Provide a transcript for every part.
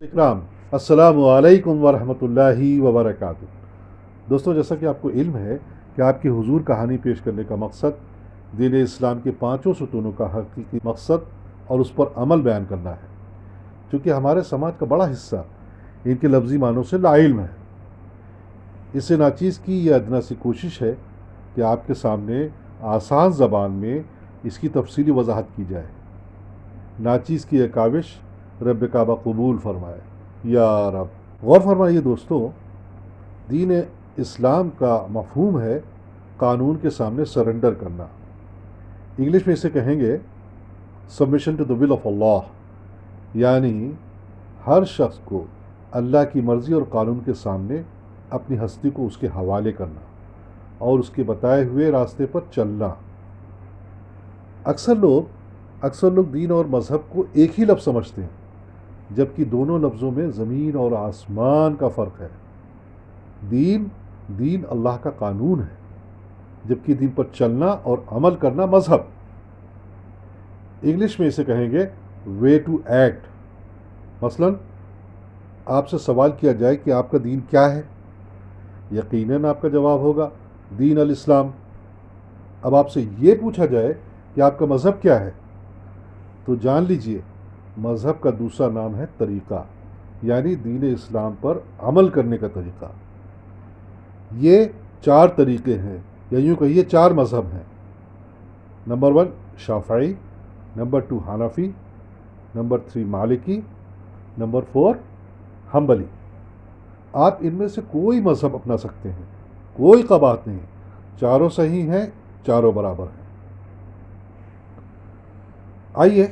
اکرام السلام علیکم ورحمۃ اللہ وبرکاتہ۔ دوستوں، جیسا کہ آپ کو علم ہے کہ آپ کی حضور کہانی پیش کرنے کا مقصد دین اسلام کے پانچوں ستونوں کا حقیقی مقصد اور اس پر عمل بیان کرنا ہے، چونکہ ہمارے سماج کا بڑا حصہ ان کے لفظی معنوں سے لا علم ہے۔ اس سے ناچیز کی یہ ادنا سی کوشش ہے کہ آپ کے سامنے آسان زبان میں اس کی تفصیلی وضاحت کی جائے۔ ناچیز کی یہ کاوش رب کعبہ قبول فرمائے یا رب۔ غور فرمائیے دوستو، دین اسلام کا مفہوم ہے قانون کے سامنے سرنڈر کرنا۔ انگلش میں اسے کہیں گے submission to the will of Allah, یعنی ہر شخص کو اللہ کی مرضی اور قانون کے سامنے اپنی ہستی کو اس کے حوالے کرنا اور اس کے بتائے ہوئے راستے پر چلنا۔ اکثر لوگ دین اور مذہب کو ایک ہی لفظ سمجھتے ہیں، جبکہ دونوں لفظوں میں زمین اور آسمان کا فرق ہے۔ دین اللہ کا قانون ہے، جبکہ دین پر چلنا اور عمل کرنا مذہب۔ انگلش میں اسے کہیں گے وے ٹو ایکٹ۔ مثلا آپ سے سوال کیا جائے کہ آپ کا دین کیا ہے، یقیناً آپ کا جواب ہوگا دین الاسلام۔ اب آپ سے یہ پوچھا جائے کہ آپ کا مذہب کیا ہے، تو جان لیجئے مذہب کا دوسرا نام ہے طریقہ، یعنی دین اسلام پر عمل کرنے کا طریقہ۔ یہ 4 طریقے ہیں، یا یوں کہیے 4 مذہب ہیں۔ نمبر 1 شافعی، نمبر 2 حنفی، نمبر 3 مالکی، نمبر 4 حنبلی۔ آپ ان میں سے کوئی مذہب اپنا سکتے ہیں، کوئی قباحت نہیں، چاروں صحیح ہیں، چاروں برابر ہیں۔ آئیے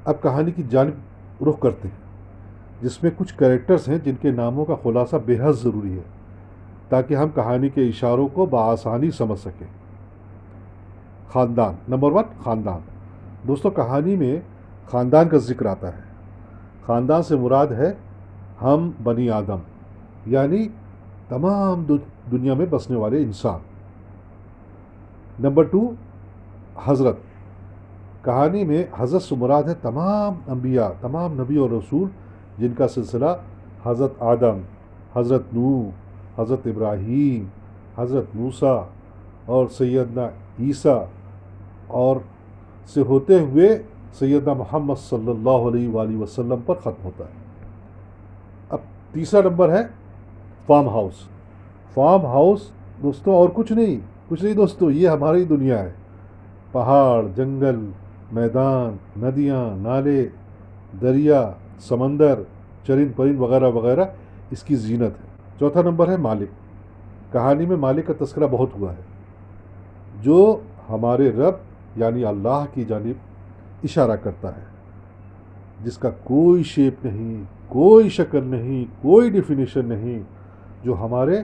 اب کہانی کی جانب رخ کرتے ہیں، جس میں کچھ کریکٹرز ہیں جن کے ناموں کا خلاصہ بے حد ضروری ہے تاکہ ہم کہانی کے اشاروں کو بآسانی سمجھ سکیں۔ خاندان۔ نمبر 1 خاندان۔ دوستو، کہانی میں خاندان کا ذکر آتا ہے۔ خاندان سے مراد ہے ہم بنی آدم، یعنی تمام دنیا میں بسنے والے انسان۔ نمبر 2 حضرت۔ کہانی میں حضرت سے مراد ہے تمام انبیاء، تمام نبی اور رسول، جن کا سلسلہ حضرت آدم، حضرت نوح، حضرت ابراہیم، حضرت موسیٰ اور سیدنا عیسیٰ اور سے ہوتے ہوئے سیدنا محمد صلی اللہ علیہ وآلہ وسلم پر ختم ہوتا ہے۔ اب تیسرا نمبر ہے فارم ہاؤس۔ فارم ہاؤس دوستو اور کچھ نہیں دوستو، یہ ہماری دنیا ہے۔ پہاڑ، جنگل، میدان، ندیاں، نالے، دریا، سمندر، چرند پرند وغیرہ وغیرہ اس کی زینت ہے۔ چوتھا نمبر ہے مالک۔ کہانی میں مالک کا تذکرہ بہت ہوا ہے، جو ہمارے رب یعنی اللہ کی جانب اشارہ کرتا ہے، جس کا کوئی شیپ نہیں، کوئی شکل نہیں، کوئی ڈیفینیشن نہیں، جو ہمارے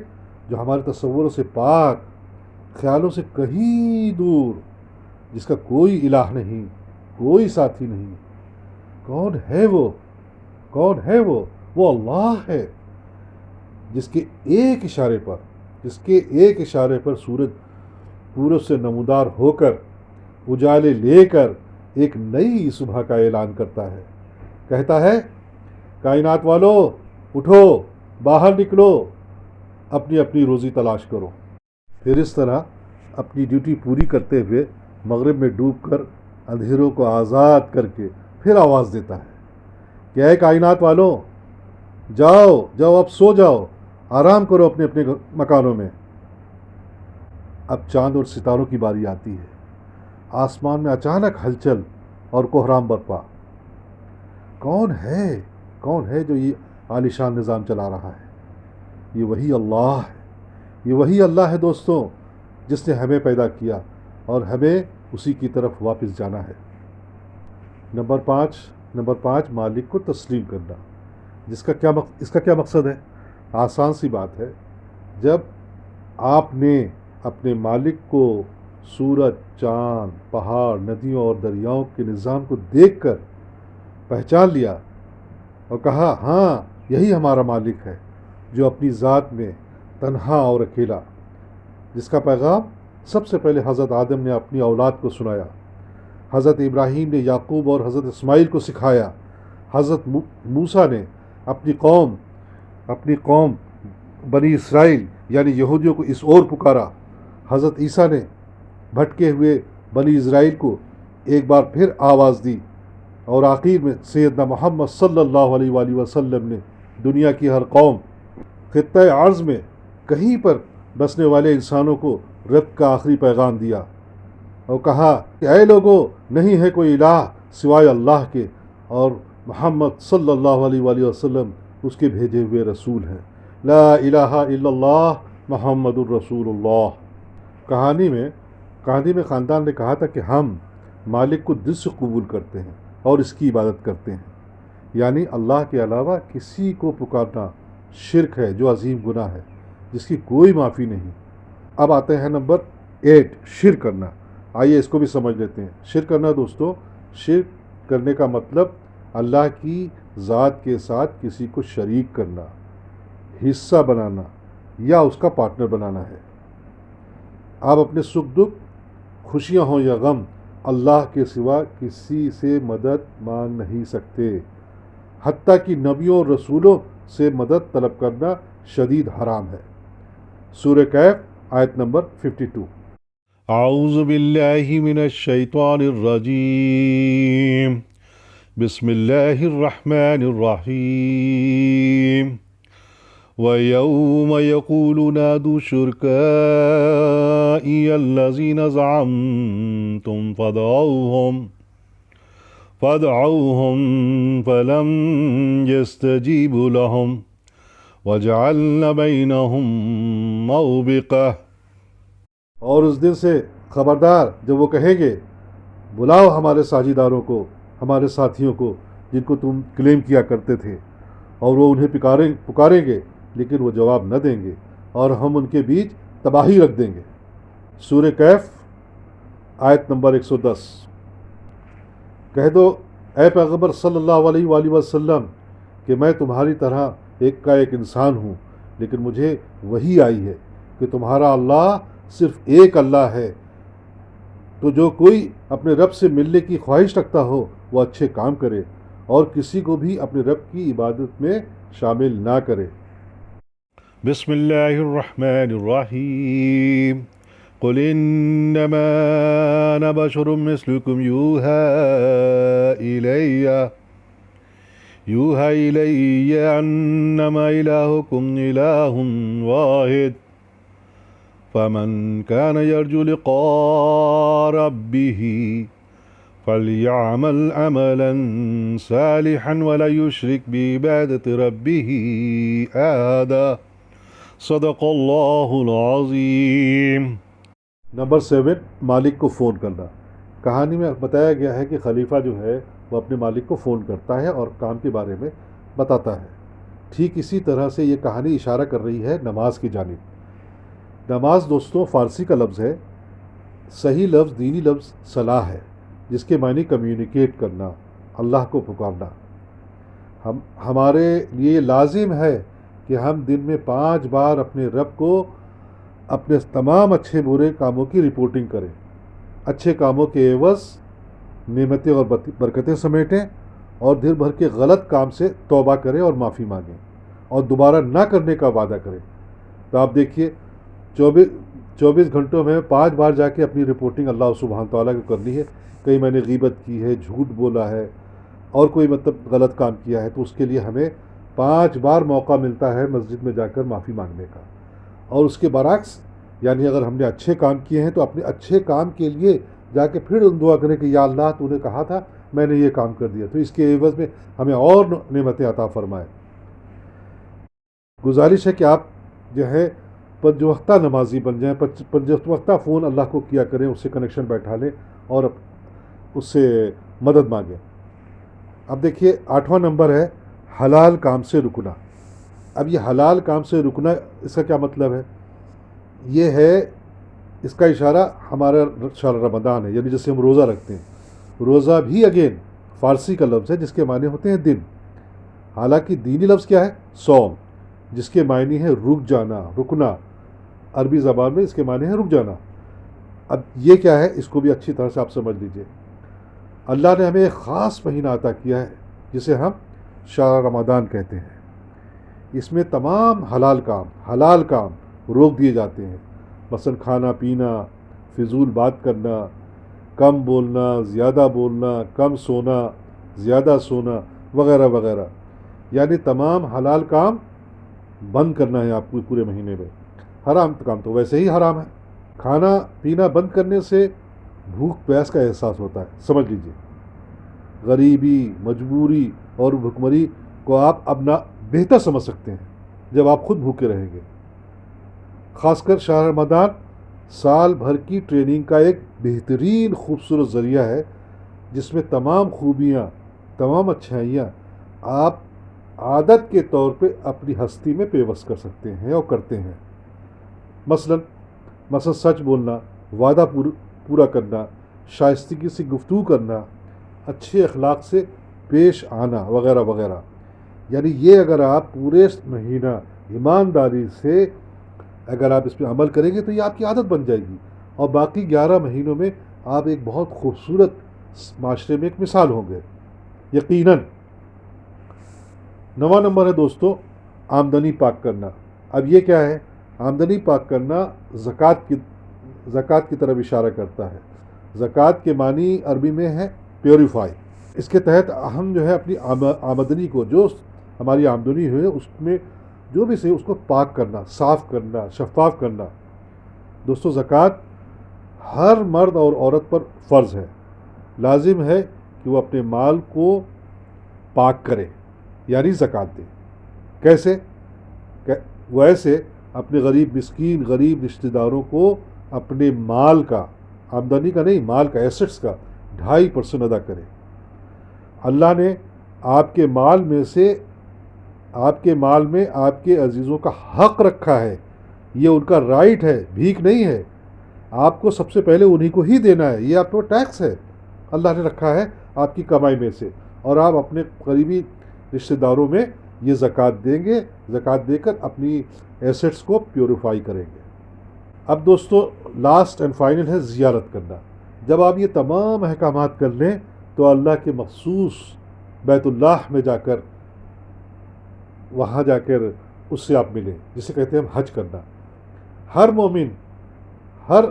تصوروں سے پاک، خیالوں سے کہیں دور، جس کا کوئی الہ نہیں، کوئی ساتھی نہیں۔ کون ہے وہ؟ وہ اللہ ہے، جس کے ایک اشارے پر سورج پورب سے نمودار ہو کر اجالے لے کر ایک نئی صبح کا اعلان کرتا ہے، کہتا ہے کائنات والو اٹھو، باہر نکلو، اپنی اپنی روزی تلاش کرو۔ پھر اس طرح اپنی ڈیوٹی پوری کرتے ہوئے مغرب میں ڈوب کر اندھیروں کو آزاد کر کے پھر آواز دیتا ہے کہ اے کائنات والو، جاؤ اب سو جاؤ، آرام کرو اپنے اپنے مکانوں میں۔ اب چاند اور ستاروں کی باری آتی ہے۔ آسمان میں اچانک ہلچل اور کوہرام برپا۔ کون ہے جو یہ عالیشان نظام چلا رہا ہے؟ یہ وہی اللہ ہے دوستوں، جس نے ہمیں پیدا کیا اور ہمیں اسی کی طرف واپس جانا ہے۔ نمبر 5 مالک کو تسلیم کرنا۔ اس کا کیا مقصد ہے؟ آسان سی بات ہے، جب آپ نے اپنے مالک کو سورج، چاند، پہاڑ، ندیوں اور دریاؤں کے نظام کو دیکھ کر پہچان لیا اور کہا ہاں یہی ہمارا مالک ہے، جو اپنی ذات میں تنہا اور اکیلا، جس کا پیغام سب سے پہلے حضرت آدم نے اپنی اولاد کو سنایا، حضرت ابراہیم نے یعقوب اور حضرت اسماعیل کو سکھایا، حضرت موسیٰ نے اپنی قوم بنی اسرائیل یعنی یہودیوں کو اس اور پکارا۔ حضرت عیسیٰ نے بھٹکے ہوئے بنی اسرائیل کو ایک بار پھر آواز دی، اور آخر میں سیدنا محمد صلی اللہ علیہ وآلہ وسلم نے دنیا کی ہر قوم، خطۂ عرض میں کہیں پر بسنے والے انسانوں کو رب کا آخری پیغام دیا اور کہا کہ اے لوگو، نہیں ہے کوئی الہ سوائے اللہ کے، اور محمد صلی اللہ علیہ وآلہ وسلم اس کے بھیجے ہوئے رسول ہیں۔ لا الہ الا اللہ محمد الرسول اللہ۔ کہانی میں خاندان نے کہا تھا کہ ہم مالک کو دل سے قبول کرتے ہیں اور اس کی عبادت کرتے ہیں، یعنی اللہ کے علاوہ کسی کو پکارنا شرک ہے جو عظیم گناہ ہے جس کی کوئی معافی نہیں۔ اب آتے ہیں نمبر 8، شرک کرنا۔ آئیے اس کو بھی سمجھ لیتے ہیں۔ شرک کرنا دوستو، شرک کرنے کا مطلب اللہ کی ذات کے ساتھ کسی کو شریک کرنا، حصہ بنانا یا اس کا پارٹنر بنانا ہے۔ آپ اپنے سکھ دکھ، خوشیاں ہوں یا غم، اللہ کے سوا کسی سے مدد مانگ نہیں سکتے، حتیٰ کہ نبیوں اور رسولوں سے مدد طلب کرنا شدید حرام ہے۔ سورہ کہف آیت نمبر 52۔ اعوذ باللہ من الشیطان الرجیم، بسم اللہ الرحمن الرحیم۔ وَيَوْمَ يَقُولُ نَادُوا شُرَكَائِيَ الَّذِينَ زَعَمْتُمْ فَادْعُوهُمْ فَلَمْ يَسْتَجِيبُوا لَهُمْ وَجَعَلْنَا بَيْنَهُمْ مَوْبِقَةً۔ اور اس دن سے خبردار جب وہ کہیں گے، بلاؤ ہمارے ساجداروں کو، ہمارے ساتھیوں کو جن کو تم کلیم کیا کرتے تھے، اور وہ انہیں پکاریں گے لیکن وہ جواب نہ دیں گے، اور ہم ان کے بیچ تباہی رکھ دیں گے۔ سورہ کہف آیت نمبر 110۔ کہہ دو اے پیغمبر صلی اللہ علیہ وآلہ وسلم کہ میں تمہاری طرح ایک انسان ہوں، لیکن مجھے وحی آئی ہے کہ تمہارا اللہ صرف ایک اللہ ہے، تو جو کوئی اپنے رب سے ملنے کی خواہش رکھتا ہو وہ اچھے کام کرے اور کسی کو بھی اپنے رب کی عبادت میں شامل نہ کرے۔ بسم اللہ الرحمن الرحیم۔ قل انما انا بشر مثلکم یوحى الی انما الہکم الہ واحد فمن كان يرجو لقاء ربه فليعمل عملا صالحا ولا يشرك بعبادة ربه أحدا۔ صدق اللہ العظیم۔ نمبر 7، مالک کو فون کرنا۔ کہانی میں بتایا گیا ہے کہ خلیفہ جو ہے وہ اپنے مالک کو فون کرتا ہے اور کام کے بارے میں بتاتا ہے۔ ٹھیک اسی طرح سے یہ کہانی اشارہ کر رہی ہے نماز کی جانب۔ نماز دوستوں فارسی کا لفظ ہے، صحیح لفظ دینی لفظ صلاح ہے، جس کے معنی کمیونیکیٹ کرنا، اللہ کو پکارنا۔ ہمارے لیے لازم ہے کہ ہم دن میں 5 بار اپنے رب کو اپنے تمام اچھے برے کاموں کی رپورٹنگ کریں، اچھے کاموں کے عوض نعمتیں اور برکتیں سمیٹیں، اور دن بھر کے غلط کام سے توبہ کریں اور معافی مانگیں اور دوبارہ نہ کرنے کا وعدہ کریں۔ تو آپ دیکھیے 24 گھنٹوں میں 5 بار جا کے اپنی رپورٹنگ اللہ سبحانہ تعالیٰ کو کرنی ہے۔ کہیں میں نے غیبت کی ہے، جھوٹ بولا ہے اور کوئی غلط کام کیا ہے، تو اس کے لیے ہمیں 5 بار موقع ملتا ہے مسجد میں جا کر معافی مانگنے کا۔ اور اس کے برعکس یعنی اگر ہم نے اچھے کام کیے ہیں تو اپنے اچھے کام کے لیے جا کے پھر دعا کریں کہ یا اللہ تو نے کہا تھا میں نے یہ کام کر دیا، تو اس کے عوض میں ہمیں اور نعمتیں عطا فرمائے۔ گزارش ہے کہ آپ جو ہے 5 وقتہ نمازی بن جائیں، 5 وقتہ فون اللہ کو کیا کریں، اس سے کنیکشن بیٹھا لیں اور اس سے مدد مانگیں۔ اب دیکھیے 8واں نمبر ہے حلال کام سے رکنا۔ اب یہ حلال کام سے رکنا، اس کا کیا مطلب ہے؟ یہ ہے اس کا اشارہ ہمارا شہر رمضان ہے، یعنی جیسے ہم روزہ رکھتے ہیں۔ روزہ بھی اگین فارسی کا لفظ ہے جس کے معنی ہوتے ہیں دن، حالانکہ دینی لفظ کیا ہے؟ صوم، جس کے معنی ہے رک جانا، رکنا۔ عربی زبان میں اس کے معنی ہے رک جانا۔ اب یہ کیا ہے، اس کو بھی اچھی طرح سے آپ سمجھ لیجئے۔ اللہ نے ہمیں ایک خاص مہینہ عطا کیا ہے جسے ہم شہر رمضان کہتے ہیں۔ اس میں تمام حلال کام روک دیے جاتے ہیں، مثلا کھانا پینا، فضول بات کرنا، کم بولنا، زیادہ بولنا، کم سونا، زیادہ سونا، وغیرہ وغیرہ، یعنی تمام حلال کام بند کرنا ہے آپ کو پورے مہینے میں۔ حرام کام تو ویسے ہی حرام ہے۔ کھانا پینا بند کرنے سے بھوک پیاس کا احساس ہوتا ہے، سمجھ لیجئے۔ غریبی، مجبوری اور بھوکمری کو آپ اپنا بہتر سمجھ سکتے ہیں جب آپ خود بھوکے رہیں گے۔ خاص کر شہر رمضان سال بھر کی ٹریننگ کا ایک بہترین خوبصورت ذریعہ ہے، جس میں تمام خوبیاں، تمام اچھائیاں آپ عادت کے طور پہ اپنی ہستی میں پیوست کر سکتے ہیں اور کرتے ہیں۔ مثلا سچ بولنا، وعدہ پورا کرنا، شائستگی سے گفتگو کرنا، اچھے اخلاق سے پیش آنا، وغیرہ وغیرہ۔ یعنی یہ اگر آپ پورے مہینہ ایمانداری سے اگر آپ اس پہ عمل کریں گے تو یہ آپ کی عادت بن جائے گی، اور باقی 11 مہینوں میں آپ ایک بہت خوبصورت معاشرے میں ایک مثال ہوں گے یقیناً۔ 9واں نمبر ہے دوستو، آمدنی پاک کرنا۔ اب یہ کیا ہے؟ آمدنی پاک کرنا زکوٰۃ کی طرف اشارہ کرتا ہے۔ زکوٰۃ کے معنی عربی میں ہے پیوریفائی۔ اس کے تحت ہم جو ہے اپنی آمدنی کو، جو ہماری آمدنی ہے اس میں جو بھی اس کو پاک کرنا، صاف کرنا، شفاف کرنا۔ دوستو زکوٰۃ ہر مرد اور عورت پر فرض ہے، لازم ہے کہ وہ اپنے مال کو پاک کرے، یعنی زکوٰۃ دے۔ کیسے؟ وہ ایسے اپنے غریب مسکین، غریب رشتہ داروں کو اپنے مال کا، آمدنی کا نہیں، مال کا، ایسٹس کا 2.5% ادا کرے۔ اللہ نے آپ کے مال میں آپ کے عزیزوں کا حق رکھا ہے، یہ ان کا رائٹ ہے، بھیک نہیں ہے۔ آپ کو سب سے پہلے انہی کو ہی دینا ہے، یہ آپ کو ٹیکس ہے، اللہ نے رکھا ہے آپ کی کمائی میں سے، اور آپ اپنے قریبی رشتہ داروں میں یہ زکوٰۃ دیں گے، زکوٰۃ دے کر اپنی ایسٹس کو پیوریفائی کریں گے۔ اب دوستو لاسٹ اینڈ فائنل ہے زیارت کرنا۔ جب آپ یہ تمام احکامات کر لیں تو اللہ کے مخصوص بیت اللہ میں جا کر، وہاں جا کر اس سے آپ ملیں، جسے کہتے ہیں ہم حج کرنا۔ ہر مومن، ہر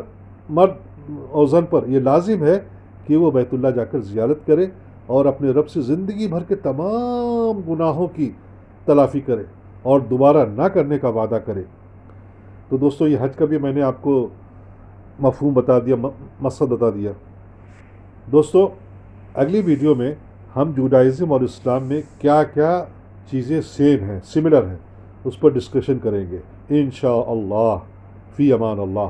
مرد اور زن پر یہ لازم ہے کہ وہ بیت اللہ جا کر زیارت کرے اور اپنے رب سے زندگی بھر کے تمام گناہوں کی تلافی کرے اور دوبارہ نہ کرنے کا وعدہ کرے۔ تو دوستو یہ حج کا بھی میں نے آپ کو مفہوم بتا دیا، مقصد بتا دیا۔ دوستو اگلی ویڈیو میں ہم جوڈائزم اور اسلام میں کیا کیا چیزیں سیم ہیں، سملر ہیں، اس پر ڈسکشن کریں گے انشاءاللہ۔ فی امان اللہ۔